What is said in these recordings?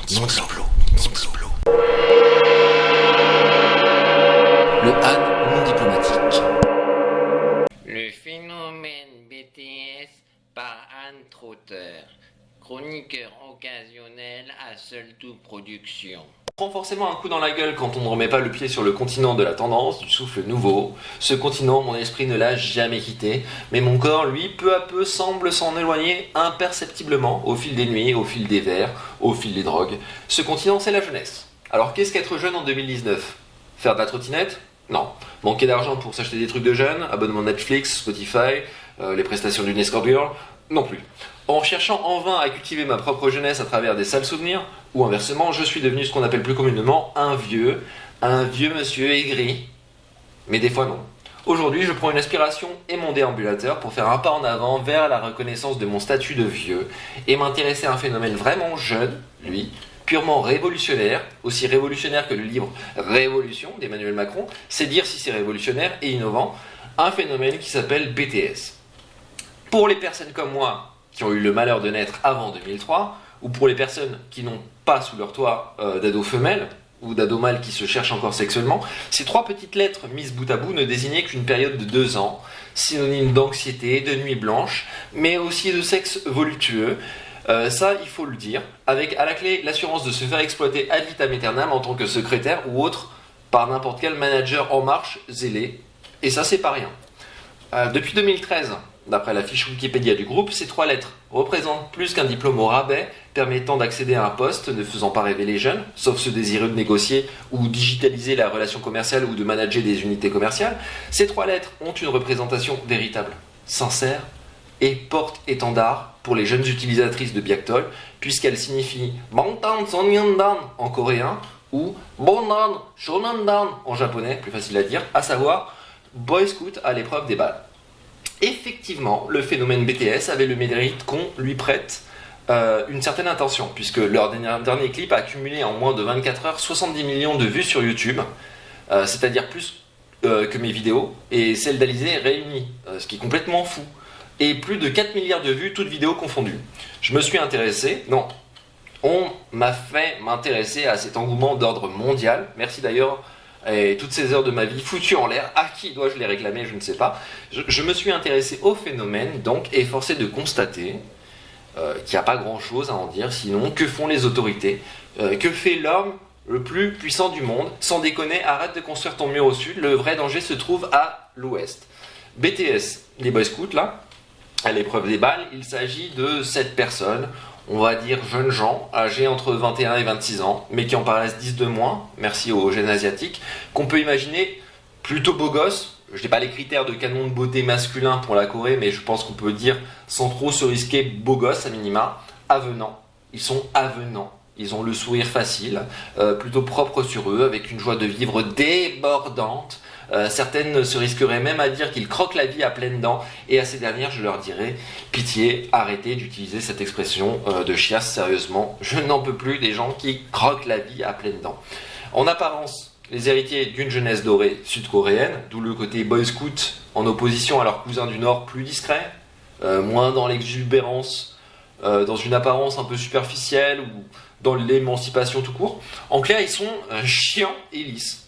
Le Han non diplomatique. Le phénomène BTS par Anne Trotter, chroniqueur occasionnel à Seul Tout Production. On prend forcément un coup dans la gueule quand on ne remet pas le pied sur le continent de la tendance, du souffle nouveau. Ce continent, mon esprit ne l'a jamais quitté, mais mon corps, lui, peu à peu semble s'en éloigner imperceptiblement au fil des nuits, au fil des verres, au fil des drogues. Ce continent, c'est la jeunesse. Alors qu'est-ce qu'être jeune en 2019 ? Faire de la trottinette ? Non. Manquer d'argent pour s'acheter des trucs de jeunes, abonnement Netflix, Spotify, les prestations d'une escort girl ? Non plus. En cherchant en vain à cultiver ma propre jeunesse à travers des sales souvenirs, ou inversement, je suis devenu ce qu'on appelle plus communément un vieux monsieur aigri. Mais des fois non. Aujourd'hui, je prends une aspiration et mon déambulateur pour faire un pas en avant vers la reconnaissance de mon statut de vieux et m'intéresser à un phénomène vraiment jeune, lui, purement révolutionnaire, aussi révolutionnaire que le livre Révolution d'Emmanuel Macron, c'est dire si c'est révolutionnaire et innovant, un phénomène qui s'appelle BTS. Pour les personnes comme moi, qui ont eu le malheur de naître avant 2003, ou pour les personnes qui n'ont pas sous leur toit d'ados femelles, ou d'ados mâles qui se cherchent encore sexuellement, ces trois petites lettres mises bout à bout ne désignaient qu'une période de 2 ans, synonyme d'anxiété, de nuit blanche, mais aussi de sexe voluptueux. Ça, il faut le dire, avec à la clé l'assurance de se faire exploiter ad vitam aeternam en tant que secrétaire ou autre par n'importe quel manager en marche zélé, et ça c'est pas rien. Depuis 2013, d'après la fiche Wikipédia du groupe, ces 3 lettres représentent plus qu'un diplôme au rabais permettant d'accéder à un poste ne faisant pas rêver les jeunes, sauf ceux désireux de négocier ou digitaliser la relation commerciale ou de manager des unités commerciales. Ces 3 lettres ont une représentation véritable, sincère et porte-étendard pour les jeunes utilisatrices de Biactol, puisqu'elles signifient Bangtan Sonyeondan en coréen ou Bondan Shonandan en japonais, plus facile à dire, à savoir Boy Scout à l'épreuve des balles. Effectivement, le phénomène BTS avait le mérite qu'on lui prête une certaine attention, puisque leur dernier clip a cumulé en moins de 24 heures 70 millions de vues sur YouTube, c'est-à-dire plus que mes vidéos, et celles d'Alizé réunies, ce qui est complètement fou, et plus de 4 milliards de vues, toutes vidéos confondues. Je me suis intéressé, non, on m'a fait m'intéresser à cet engouement d'ordre mondial, merci d'ailleurs. Et toutes ces heures de ma vie foutues en l'air, à qui dois-je les réclamer, je ne sais pas. Je me suis intéressé au phénomène, donc, et forcé de constater qu'il n'y a pas grand-chose à en dire, sinon, que font les autorités, que fait l'homme le plus puissant du monde. Sans déconner, arrête de construire ton mur au sud, le vrai danger se trouve à l'ouest. BTS, les Boy Scouts, là, à l'épreuve des balles, il s'agit de 7 personnes, on va dire jeunes gens, âgés entre 21 et 26 ans, mais qui en paraissent 10 de moins, merci aux gènes asiatiques, qu'on peut imaginer plutôt beaux gosses. Je n'ai pas les critères de canon de beauté masculin pour la Corée, mais je pense qu'on peut dire, sans trop se risquer, beaux gosses à minima, avenants. Ils sont avenants, ils ont le sourire facile, plutôt propre sur eux, avec une joie de vivre débordante. Certaines se risqueraient même à dire qu'ils croquent la vie à pleines dents, et à ces dernières je leur dirais pitié, arrêtez d'utiliser cette expression de chiasse sérieusement, je n'en peux plus des gens qui croquent la vie à pleines dents. En apparence, les héritiers d'une jeunesse dorée sud-coréenne, d'où le côté boy scout en opposition à leurs cousins du Nord plus discrets, moins dans l'exubérance, dans une apparence un peu superficielle ou dans l'émancipation tout court. En clair, ils sont chiants et lisses.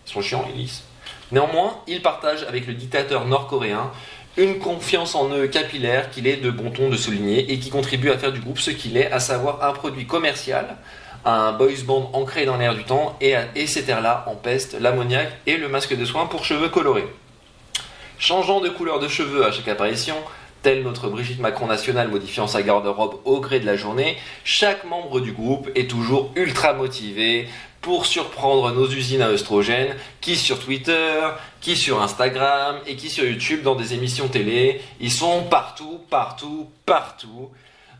Ils sont chiants et lisses. Néanmoins, ils partagent avec le dictateur nord-coréen une confiance en eux capillaire qu'il est de bon ton de souligner et qui contribue à faire du groupe ce qu'il est, à savoir un produit commercial, un boys band ancré dans l'air du temps, et cet air-là empeste l'ammoniac et le masque de soins pour cheveux colorés. Changeant de couleur de cheveux à chaque apparition, telle notre Brigitte Macron nationale modifiant sa garde-robe au gré de la journée, chaque membre du groupe est toujours ultra motivé pour surprendre nos usines à œstrogènes, qui sur Twitter, qui sur Instagram et qui sur YouTube dans des émissions télé. Ils sont partout, partout, partout.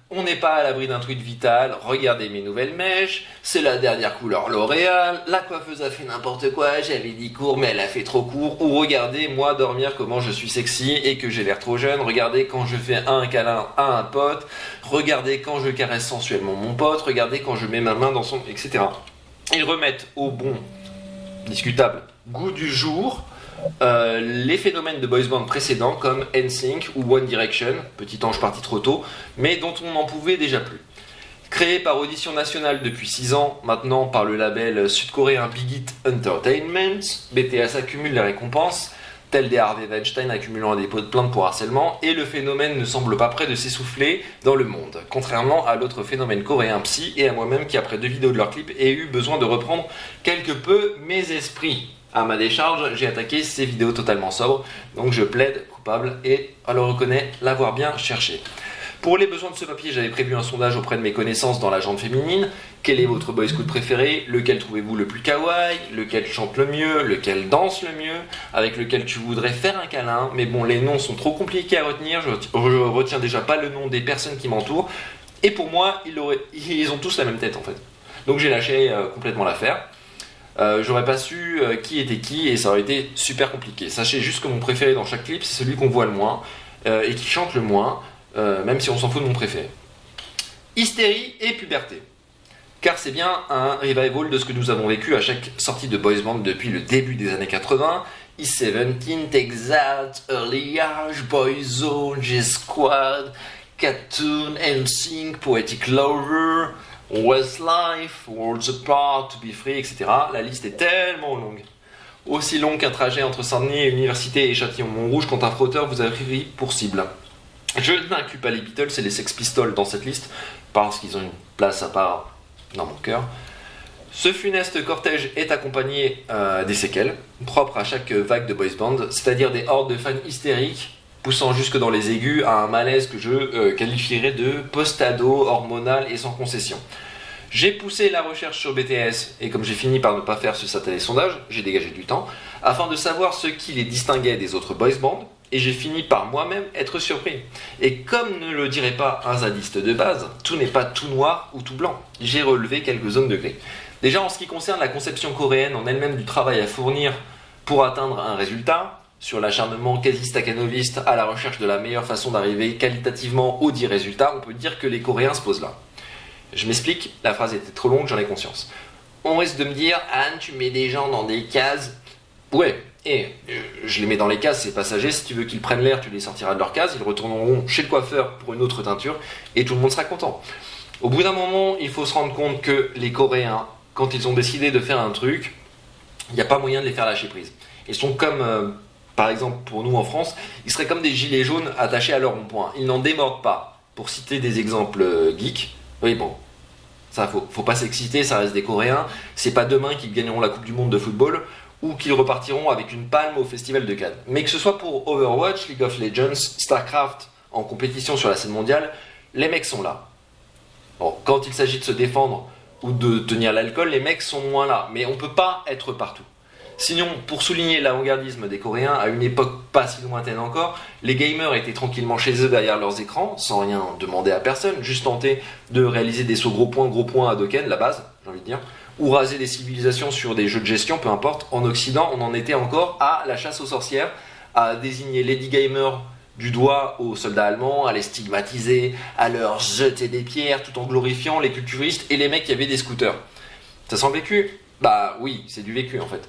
On n'est pas à l'abri d'un tweet vital, regardez mes nouvelles mèches, c'est la dernière couleur L'Oréal, la coiffeuse a fait n'importe quoi, j'avais dit court mais elle a fait trop court, ou regardez moi dormir comment je suis sexy et que j'ai l'air trop jeune, regardez quand je fais un câlin à un pote, regardez quand je caresse sensuellement mon pote, regardez quand je mets ma main dans son... etc. Ils remettent au bon, discutable, goût du jour les phénomènes de boys band précédents comme NSYNC ou One Direction, petit ange parti trop tôt, mais dont on n'en pouvait déjà plus. Créé par Audition Nationale depuis 6 ans, maintenant par le label sud-coréen Big Hit Entertainment, BTS accumule les récompenses, tel des Harvey Weinstein accumulant un dépôt de plainte pour harcèlement, et le phénomène ne semble pas près de s'essouffler dans le monde, contrairement à l'autre phénomène coréen Psy et à moi-même qui, après 2 vidéos de leur clip, ai eu besoin de reprendre quelque peu mes esprits. À ma décharge, j'ai attaqué ces vidéos totalement sobres, donc je plaide coupable et le reconnais l'avoir bien cherché. Pour les besoins de ce papier, j'avais prévu un sondage auprès de mes connaissances dans la gente féminine. Quel est votre boy scout préféré? Lequel trouvez-vous le plus kawaii? Lequel chante le mieux? Lequel danse le mieux? Avec lequel tu voudrais faire un câlin? Mais bon, les noms sont trop compliqués à retenir, je retiens déjà pas le nom des personnes qui m'entourent. Et pour moi, ils ont tous la même tête en fait. Donc j'ai lâché complètement l'affaire. J'aurais pas su qui était qui et ça aurait été super compliqué. Sachez juste que mon préféré dans chaque clip, c'est celui qu'on voit le moins et qui chante le moins. Même si on s'en fout de mon préféré. Hystérie et puberté. Car c'est bien un revival de ce que nous avons vécu à chaque sortie de boys band depuis le début des années 80. E17, Texas, Early Age, Boyzone, G-Squad, Cartoon, NSYNC, Poetic Lover, Westlife, Worlds Apart, To Be Free, etc. La liste est tellement longue. Aussi longue qu'un trajet entre Saint-Denis, Université et Châtillon-Montrouge quand un frotteur vous a pris pour cible. Je n'inclus pas les Beatles et les Sex Pistols dans cette liste, parce qu'ils ont une place à part dans mon cœur. Ce funeste cortège est accompagné des séquelles, propres à chaque vague de boys band, c'est-à-dire des hordes de fans hystériques, poussant jusque dans les aigus à un malaise que je qualifierais de post-ado, hormonal et sans concession. J'ai poussé la recherche sur BTS, et comme j'ai fini par ne pas faire ce satané sondage, j'ai dégagé du temps, afin de savoir ce qui les distinguait des autres boys bands, et j'ai fini par moi-même être surpris. Et comme ne le dirait pas un zadiste de base, tout n'est pas tout noir ou tout blanc. J'ai relevé quelques zones de gris. Déjà en ce qui concerne la conception coréenne en elle-même du travail à fournir pour atteindre un résultat, sur l'acharnement quasi-stakhanoviste à la recherche de la meilleure façon d'arriver qualitativement au dit résultat, on peut dire que les Coréens se posent là. Je m'explique, la phrase était trop longue, j'en ai conscience. On risque de me dire, Anne, tu mets des gens dans des cases. Ouais, et je les mets dans les cases, c'est passager, si tu veux qu'ils prennent l'air, tu les sortiras de leur case, ils retourneront chez le coiffeur pour une autre teinture, et tout le monde sera content. Au bout d'un moment, il faut se rendre compte que les Coréens, quand ils ont décidé de faire un truc, il n'y a pas moyen de les faire lâcher prise. Ils sont comme, par exemple pour nous en France, ils seraient comme des gilets jaunes attachés à leur rond-point. Ils n'en démordent pas. Pour citer des exemples geeks, oui bon, ça faut pas s'exciter, ça reste des Coréens, c'est pas demain qu'ils gagneront la Coupe du Monde de football, ou qu'ils repartiront avec une palme au Festival de Cannes. Mais que ce soit pour Overwatch, League of Legends, StarCraft, en compétition sur la scène mondiale, les mecs sont là. Bon, quand il s'agit de se défendre ou de tenir l'alcool, les mecs sont moins là. Mais on peut pas être partout. Sinon, pour souligner l'avant-gardisme des Coréens, à une époque pas si lointaine encore, les gamers étaient tranquillement chez eux derrière leurs écrans, sans rien demander à personne, juste tenter de réaliser des sauts gros points à Dokken, la base, j'ai envie de dire, ou raser des civilisations sur des jeux de gestion, peu importe. En Occident, on en était encore à la chasse aux sorcières, à désigner Lady Gamer du doigt aux soldats allemands, à les stigmatiser, à leur jeter des pierres, tout en glorifiant les culturistes et les mecs qui avaient des scooters. Ça sent vécu? Bah oui, c'est du vécu en fait.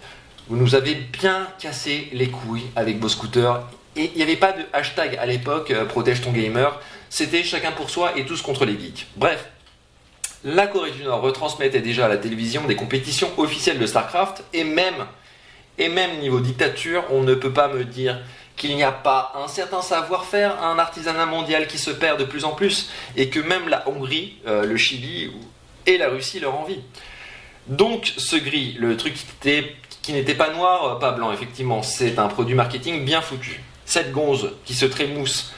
Vous nous avez bien cassé les couilles avec vos scooters. Et il n'y avait pas de hashtag à l'époque, protège ton gamer. C'était chacun pour soi et tous contre les geeks. Bref, la Corée du Nord retransmettait déjà à la télévision des compétitions officielles de StarCraft. Et même niveau dictature, on ne peut pas me dire qu'il n'y a pas un certain savoir-faire, un artisanat mondial qui se perd de plus en plus. Et que même la Hongrie, le Chili et la Russie leur envient. Donc ce gris, le truc qui n'était pas noir, pas blanc, effectivement, c'est un produit marketing bien foutu. Cette gonze qui se trémousse,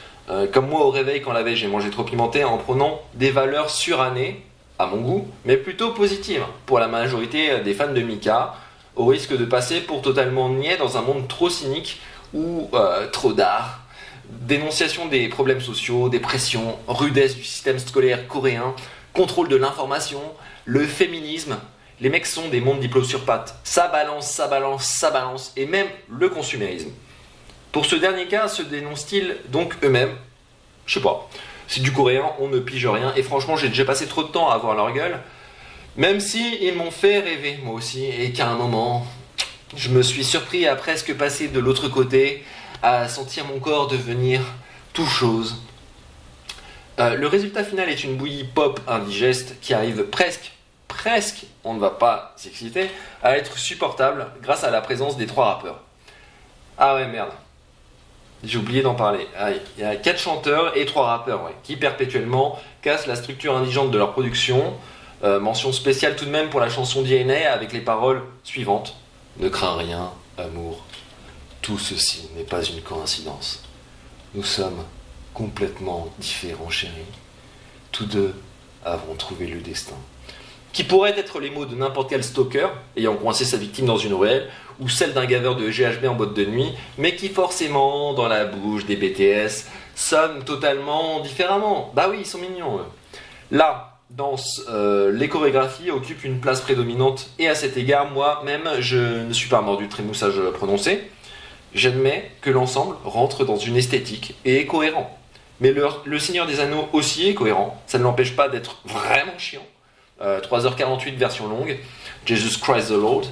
comme moi au réveil quand la veille j'ai mangé trop pimenté, en prenant des valeurs surannées, à mon goût, mais plutôt positives, pour la majorité des fans de Mika, au risque de passer pour totalement niais dans un monde trop cynique ou trop d'art. Dénonciation des problèmes sociaux, des pressions, rudesse du système scolaire coréen, contrôle de l'information, le féminisme. Les mecs sont des mondes diplômes sur pattes. Ça balance, et même le consumérisme. Pour ce dernier cas, se dénoncent-ils donc eux-mêmes? Je sais pas. C'est du coréen, on ne pige rien, et franchement, j'ai déjà passé trop de temps à voir leur gueule, même si ils m'ont fait rêver, moi aussi, et qu'à un moment, je me suis surpris à presque passer de l'autre côté, à sentir mon corps devenir tout chose. Le résultat final est une bouillie pop indigeste qui arrive presque, on ne va pas s'exciter, à être supportable grâce à la présence des 3 rappeurs. Ah ouais, merde. J'ai oublié d'en parler. Ah, il y a 4 chanteurs et 3 rappeurs qui perpétuellement cassent la structure indigente de leur production. Mention spéciale tout de même pour la chanson DNA avec les paroles suivantes. Ne crains rien, amour. Tout ceci n'est pas une coïncidence. Nous sommes complètement différents, chérie. Tous deux avons trouvé le destin. Qui pourraient être les mots de n'importe quel stalker ayant coincé sa victime dans une ruelle, ou celle d'un gaveur de GHB en boîte de nuit, mais qui forcément, dans la bouche des BTS, sonnent totalement différemment. Bah oui, ils sont mignons, eux. La danse, les chorégraphies occupent une place prédominante, et à cet égard, moi-même, je ne suis pas mort du trémoussage prononcé. J'admets que l'ensemble rentre dans une esthétique et est cohérent. Mais le Seigneur des Anneaux aussi est cohérent, ça ne l'empêche pas d'être vraiment chiant. 3h48 version longue, Jesus Christ the Lord.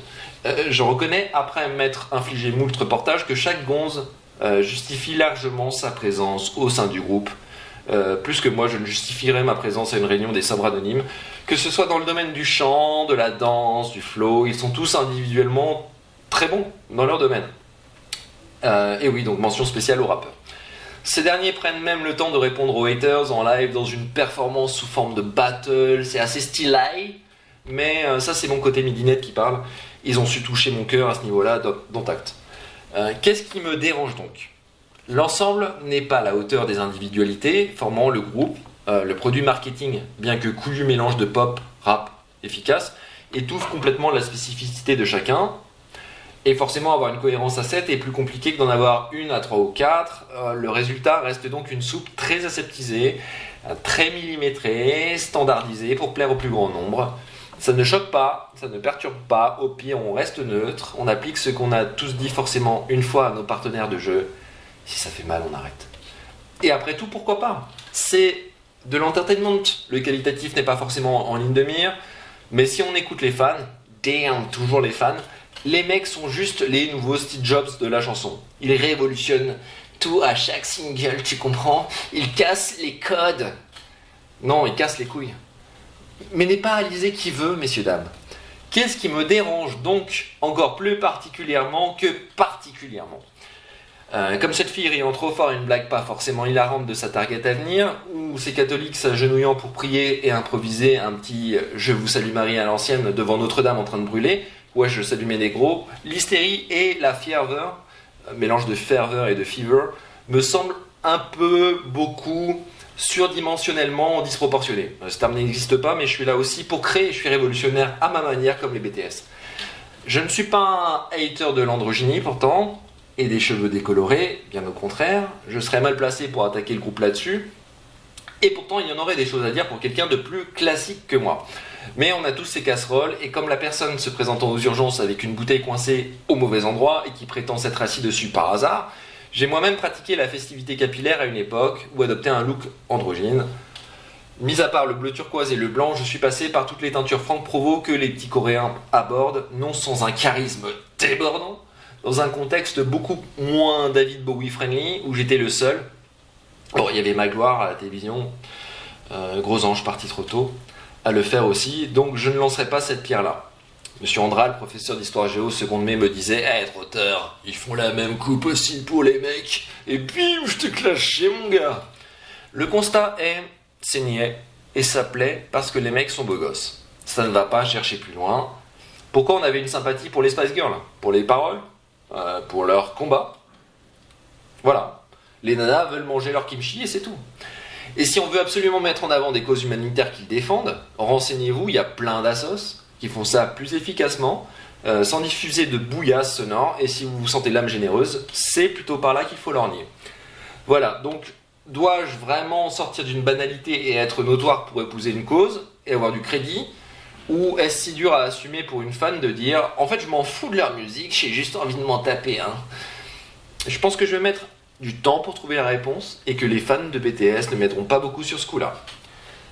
Je reconnais, après m'être infligé moult reportages, que chaque gonze justifie largement sa présence au sein du groupe. Plus que moi, je ne justifierais ma présence à une réunion des sabres anonymes. Que ce soit dans le domaine du chant, de la danse, du flow, ils sont tous individuellement très bons dans leur domaine. Et oui, donc mention spéciale aux rappeurs. Ces derniers prennent même le temps de répondre aux haters en live dans une performance sous forme de battle. C'est assez stylé, mais ça c'est mon côté midinette qui parle. Ils ont su toucher mon cœur à ce niveau-là, dont acte. Qu'est-ce qui me dérange donc ? L'ensemble n'est pas à la hauteur des individualités formant le groupe. Le produit marketing, bien que couillu mélange de pop, rap efficace, étouffe complètement la spécificité de chacun. Et forcément, avoir une cohérence à 7 est plus compliqué que d'en avoir une à 3 ou 4. Le résultat reste donc une soupe très aseptisée, très millimétrée, standardisée pour plaire au plus grand nombre. Ça ne choque pas, ça ne perturbe pas, au pire on reste neutre, on applique ce qu'on a tous dit forcément une fois à nos partenaires de jeu. Si ça fait mal, on arrête. Et après tout, pourquoi pas ? C'est de l'entertainment, le qualitatif n'est pas forcément en ligne de mire, mais si on écoute les fans, damn, toujours les fans, les mecs sont juste les nouveaux Steve Jobs de la chanson. Ils révolutionnent tout à chaque single, tu comprends ? Ils cassent les codes. Non, ils cassent les couilles. Mais n'est pas Alizé qui veut, messieurs, dames. Qu'est-ce qui me dérange donc encore plus particulièrement que particulièrement ? Comme cette fille riant trop fort une blague pas forcément hilarante de sa target à venir, ou ces catholiques s'agenouillant pour prier et improviser un petit « Je vous salue Marie » à l'ancienne devant Notre-Dame en train de brûler, ouais, je salue mes négros, l'hystérie et la ferveur, mélange de ferveur et de fever, me semblent un peu, beaucoup, surdimensionnellement disproportionnés. Ce terme n'existe pas, mais je suis là aussi pour créer, je suis révolutionnaire à ma manière, comme les BTS. Je ne suis pas un hater de l'androgynie, pourtant, et des cheveux décolorés, bien au contraire, je serais mal placé pour attaquer le groupe là-dessus, et pourtant il y en aurait des choses à dire pour quelqu'un de plus classique que moi. Mais on a tous ces casseroles, et comme la personne se présentant aux urgences avec une bouteille coincée au mauvais endroit et qui prétend s'être assis dessus par hasard, j'ai moi-même pratiqué la festivité capillaire à une époque ou adopté un look androgyne. Mis à part le bleu turquoise et le blanc, je suis passé par toutes les teintures Franck Provo que les petits coréens abordent, non sans un charisme débordant, dans un contexte beaucoup moins David Bowie friendly, où j'étais le seul. Bon, il y avait Magloire à la télévision, Gros Ange parti trop tôt, à le faire aussi, donc je ne lancerai pas cette pierre-là. Monsieur Andral, professeur d'histoire géo seconde mai, me disait « Hey, trotteur, ils font la même coupe aussi pour les mecs, et bim, je te clash chez mon gars !» Le constat est, c'est niais, et ça plaît parce que les mecs sont beaux gosses. Ça ne va pas chercher plus loin. Pourquoi on avait une sympathie pour les Spice Girls ? Pour les paroles ? Pour leur combat ? Voilà. Les nanas veulent manger leur kimchi et c'est tout. Et si on veut absolument mettre en avant des causes humanitaires qu'ils défendent, renseignez-vous, il y a plein d'assos qui font ça plus efficacement, sans diffuser de bouillasse sonore, et si vous vous sentez l'âme généreuse, c'est plutôt par là qu'il faut lorgner. Voilà, donc dois-je vraiment sortir d'une banalité et être notoire pour épouser une cause, et avoir du crédit, ou est-ce si dur à assumer pour une fan de dire « En fait, je m'en fous de leur musique, j'ai juste envie de m'en taper. Hein. » Je pense que je vais mettre du temps pour trouver la réponse, et que les fans de BTS ne mettront pas beaucoup sur ce coup-là.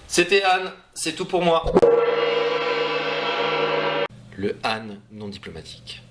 C'était Anne, c'est tout pour moi. Le Han non diplomatique.